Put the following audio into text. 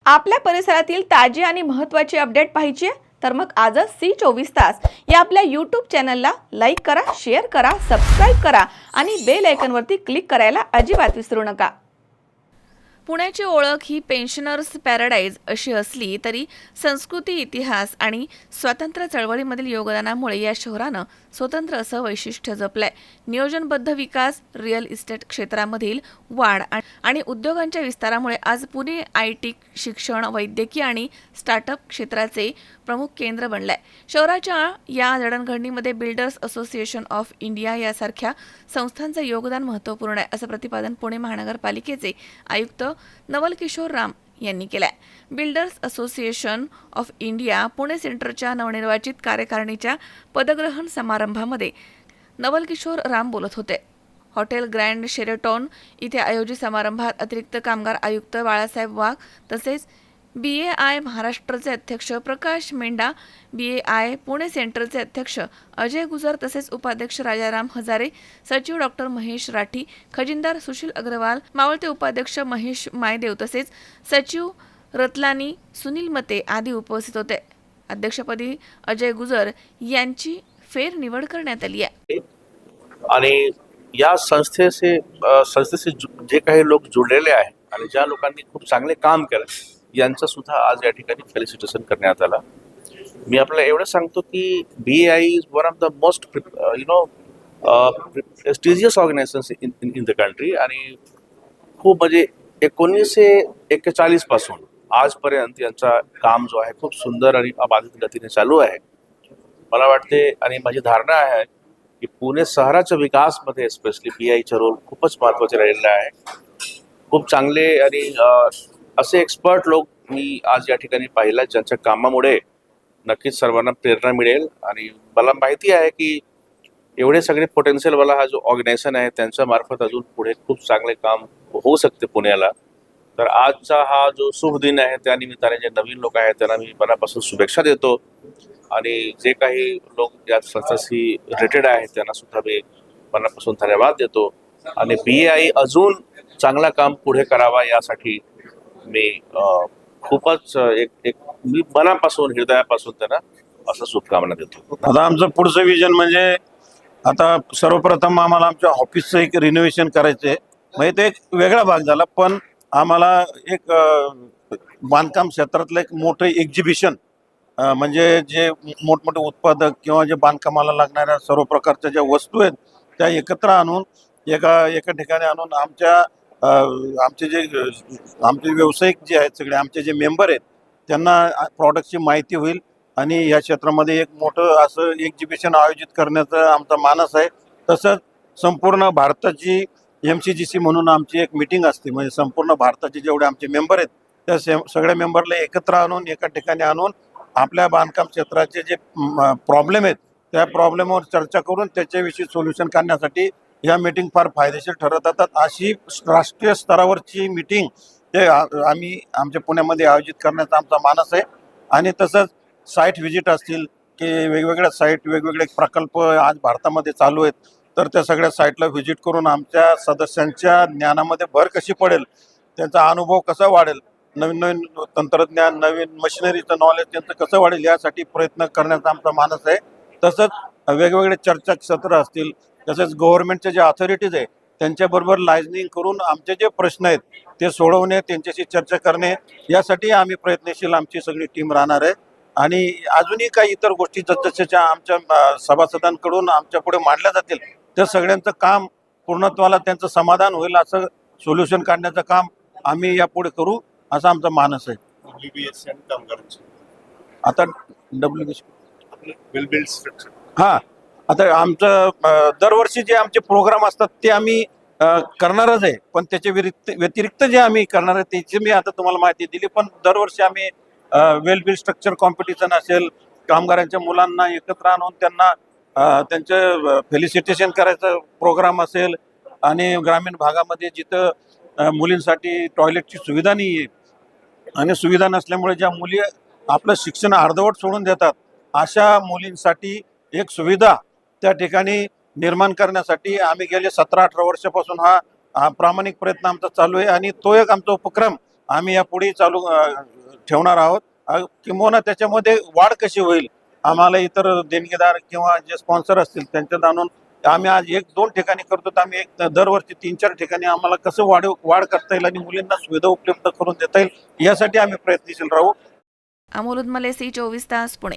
आपल्या परिसरातील ताजी आणि महत्त्वाची अपडेट पाहिजे आहे तर मग आजच C24 तास या आपल्या YouTube चॅनलला लाईक करा, शेअर करा, सबस्क्राइब करा आणि बेल आयकॉनवरती क्लिक करायला अजिबात विसरू नका। पुण्याची ओळख ही पेन्शनर्स पॅराडाईज अशी असली तरी संस्कृती, इतिहास आणि स्वातंत्र्य चळवळीमधील योगदानामुळे या शहरानं स्वतंत्र असं वैशिष्ट्य जपलंय। नियोजनबद्ध विकास, रिअल इस्टेट क्षेत्रामधील वाढ आणि उद्योगांच्या विस्तारामुळे आज पुणे IT, शिक्षण, वैद्यकीय आणि स्टार्टअप क्षेत्राचे प्रमुख केंद्र बनलंय। शहराच्या या जडणघडणीमध्ये बिल्डर्स असोसिएशन ऑफ इंडिया यासारख्या संस्थांचं योगदान महत्त्वपूर्ण आहे, असं प्रतिपादन पुणे महानगरपालिकेचे आयुक्त नवल किशोर राम यांनी केलाय। Builders association of India Pune सेंटरच्या नवनिर्वाचित कार्यकारिणीच्या पदग्रहण समारंभामध्ये नवल किशोर राम बोलत होते। हॉटेल ग्रँड शेरेटॉन इथे आयोजित समारंभात अतिरिक्त कामगार आयुक्त बाळासाहेब वाघ तसेच BAI महाराष्ट्राचे अध्यक्ष प्रकाश मेंढा, BAI पुणे सेंटरचे अध्यक्ष अजय गुजर तसेच उपाध्यक्ष राजाराम हजारे, सचिव डॉक्टर महेश राठी, खजिनदार सुशील अग्रवाल, मावळते उपाध्यक्ष महेश मायदेव तसेच सचिव रतलानी सुनील मते आदी उपस्थित होते। अध्यक्षपदी अजय गुजर यांची फेर निवड करण्यात आली आहे आणि या संस्थेचे जे काही लोक जुळलेले आहेत आणि ज्या लोकांनी खूप चांगले काम केलं यांचं सुद्धा आज या ठिकाणी फेलिसिटेशन करण्यात आलं। मी आपल्याला एवढं सांगतो की BAI is one of the most prestigious organisation in the country आणि खूप म्हणजे 1941 पासून आजपर्यंत यांचा काम जो आहे खूप सुंदर आणि अबाधित गतीने चालू आहे। मला वाटते आणि माझी धारणा आहे की पुणे शहराच्या विकासमध्ये स्पेशली BAIचा रोल खूपच महत्त्वाचा राहिलेला आहे। खूप चांगले आणि असे एक्सपर्ट लोक मी आज या ठिकाणी पाहिला ज्यांच्या कामामुळे नक्कीच सर्वांना प्रेरणा मिळेल आणि मला माहिती आहे की एवढे सगळे पोटेन्शियलवाला हा जो ऑर्गनायझेशन आहे त्यांच्या मार्फत अजून पुढे खूप चांगले काम होऊ शकते पुण्याला। तर आजचा हा जो शुभ दिन आहे त्या निमित्ताने जे नवीन लोक आहेत त्यांना मी मनापासून शुभेच्छा देतो आणि जे काही लोक या संस्थाशी रिलेटेड आहेत त्यांना सुद्धा मी मनापासून धन्यवाद देतो आणि BAI अजून चांगला काम पुढे करावा यासाठी मी खूपच मी मनापासून हृदयापासून त्यांना असं शुभकामना देतो। आता आमचं पुढचं विजन म्हणजे आता सर्वप्रथम आम्हाला आमच्या ऑफिसचं एक रिनोव्हेशन करायचं आहे। म्हणजे ते एक वेगळा भाग झाला, पण आम्हाला एक बांधकाम क्षेत्रातलं एक मोठं एक्झिबिशन म्हणजे जे मोठमोठे उत्पादक किंवा जे बांधकामाला लागणाऱ्या सर्व प्रकारच्या ज्या वस्तू आहेत त्या एकत्र आणून एका ठिकाणी आणून आमचे व्यावसायिक जे आहेत सगळे आमचे जे मेंबर आहेत त्यांना प्रॉडक्टची माहिती होईल आणि या क्षेत्रामध्ये एक मोठं असं एक्झिबिशन आयोजित करण्याचा आमचा मानस आहे। तसंच संपूर्ण भारताची MCGC म्हणून आमची एक मीटिंग असते, म्हणजे संपूर्ण भारताचे जेवढे आमचे मेंबर आहेत त्या सगळ्या मेंबरला एकत्र आणून एका ठिकाणी आणून आपल्या बांधकाम क्षेत्राचे जे प्रॉब्लेम आहेत त्या प्रॉब्लेमवर चर्चा करून त्याच्याविषयी सोल्युशन काढण्यासाठी या मीटिंग फार फायदेशीर ठरत असतात। अशी राष्ट्रीय स्तरावरची मीटिंग ते आम्ही आमच्या पुण्यामध्ये आयोजित करण्याचा आमचा मानस आहे। आणि तसंच साईट व्हिजिट असतील की वेगवेगळ्या साईट वेगवेगळे प्रकल्प आज भारतामध्ये चालू आहेत, तर त्या सगळ्या साईटला व्हिजिट करून आमच्या सदस्यांच्या ज्ञानामध्ये भर कशी पडेल, त्यांचा अनुभव कसा वाढेल, नवीन नवीन तंत्रज्ञान, नवीन मशिनरीचं नॉलेज त्यांचं कसं वाढेल यासाठी प्रयत्न करण्याचा आमचा मानस आहे। तसंच वेगवेगळे चर्चासत्र असतील, तसेच गव्हर्नमेंटचे जे अथॉरिटीज आहे त्यांच्याबरोबर लायझनिंग करून आमचे जे प्रश्न आहेत ते सोडवणे, त्यांच्याशी चर्चा करणे यासाठी आम्ही प्रयत्नशील आमची सगळी टीम राहणार आहे। आणि अजूनही काही इतर गोष्टी जसजशा आमच्या सभासदांकडून आमच्या पुढे मांडल्या जातील त्या सगळ्यांचं काम पूर्णत्वाला त्यांचं समाधान होईल असं सोल्युशन काढण्याचं काम आम्ही यापुढे करू असा आमचा मानस आहे। आता हां, आता आमचं दरवर्षी जे आमचे प्रोग्राम असतात ते आम्ही करणारच आहे, पण त्याच्या व्यतिरिक्त जे आम्ही करणार आहे त्याची मी आता तुम्हाला माहिती दिली। पण दरवर्षी आम्ही वेल बिल्ड स्ट्रक्चर कॉम्पिटिशन असेल, कामगारांच्या मुलांना एकत्र आणून त्यांना त्यांचं फेलिसिटेशन करायचं प्रोग्राम असेल आणि ग्रामीण भागामध्ये जिथं मुलींसाठी टॉयलेटची सुविधा नाही आहे आणि सुविधा नसल्यामुळे ज्या मुली आपलं शिक्षण अर्धवट सोडून देतात अशा मुलींसाठी एक सुविधा त्या ठिकाणी निर्माण करण्यासाठी आम्ही गेले 17-18 वर्षापासून हा प्रामाणिक प्रयत्न आमचा चालू आहे आणि तो एक आमचा उपक्रम आम्ही यापुढे चालू ठेवणार आहोत. किंवा त्याच्यामध्ये वाढ कशी होईल, आम्हाला इतर देणगीदार किंवा जे स्पॉन्सर असतील त्यांच्यात आणून आम्ही आज 1-2 ठिकाणी करतो, तर आम्ही दरवर्षी 3-4 ठिकाणी आम्हाला कसं वाढ करता येईल आणि मुलींना सुविधा उपलब्ध करून देता येईल यासाठी आम्ही प्रयत्नशील राहू. अमोल उदमले, सी 24 तास, पुणे.